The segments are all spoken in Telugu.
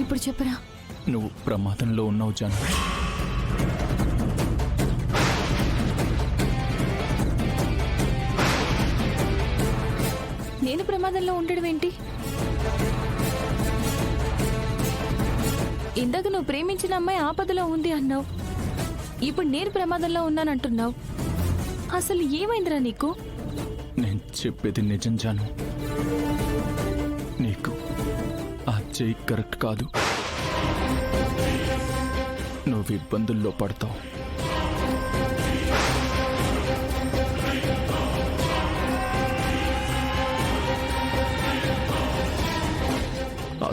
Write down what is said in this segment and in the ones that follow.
ఇప్పుడు చెప్పరా? నువ్వు ప్రమాదంలో ఉన్నావు జాను. నేను ప్రమాదంలో ఉండడం ఏంటి? ఇందాక నువ్వు ప్రేమించిన అమ్మాయి ఆపదలో ఉంది అన్నావు. ఇప్పుడు నేను ప్రమాదంలో ఉన్నానంటున్నావు. అసలు ఏమైందిరా నీకు? నేను చెప్పేది నిజం జాను. నీకు ఆ చెయ్యి కరెక్ట్ కాదు. నువ్వు ఇబ్బందుల్లో పడతావు.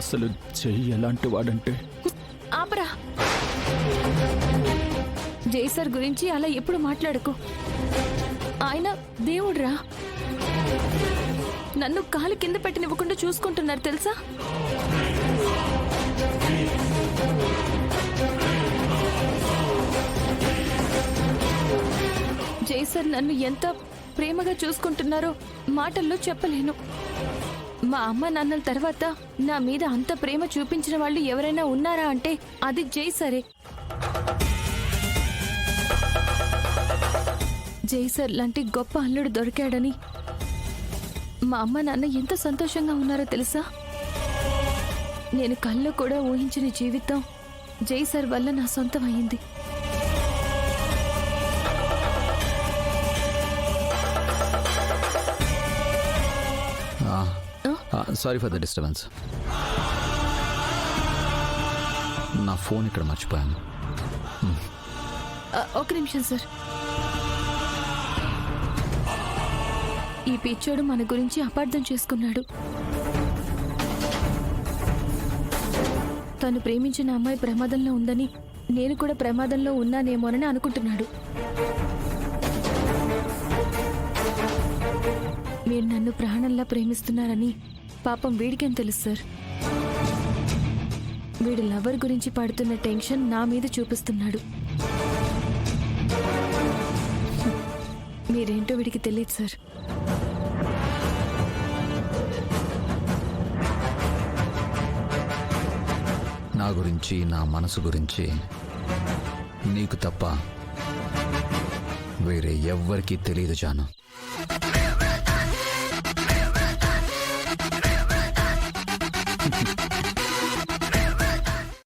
అసలు చెయ్యి ఎలాంటి వాడంటే ఆపరా. జై సార్ గురించి అలా ఎప్పుడు మాట్లాడకు. ఆయన దేవుడ్రా. నన్ను కాలు కింద పెట్టనివ్వకుండా చూసుకుంటున్నారు తెలుసా? జై సార్ నన్ను ఎంత ప్రేమగా చూసుకుంటున్నారో మాటల్లో చెప్పలేను. మా అమ్మ నాన్నల తర్వాత నా మీద అంత ప్రేమ చూపించిన వాళ్ళు ఎవరైనా ఉన్నారా అంటే అది జై సరే. జై సార్ లాంటి గొప్ప అల్లుడు దొరికాడని మా అమ్మ నాన్న ఎంత సంతోషంగా ఉన్నారో తెలుసా? నేను కల్లో కూడా ఊహించిన జీవితం జై సార్ వల్ల నా సొంతం అయింది. Sorry for the disturbance. నా ఫోన్ ఇక్కడ మర్చిపోయాను. ఒక నిమిషం సార్. ఈ పిచ్చోడు మన గురించి అపార్థం చేసుకున్నాడు. తను ప్రేమించిన అమ్మాయి ప్రమాదంలో ఉందని నేను కూడా ప్రమాదంలో ఉన్నానేమోనని అనుకుంటున్నాడు. మీరు నన్ను ప్రాణంలా ప్రేమిస్తున్నారని పాపం వీడికేం తెలుసు సార్? వీడి లవర్ గురించి పడుతున్న టెన్షన్ నా మీద చూపిస్తున్నాడు. మీరేంటో వీడికి తెలియదు సార్. నా గురించి, నా మనసు గురించి నీకు తప్ప వేరే ఎవ్వరికీ తెలియదు జాను.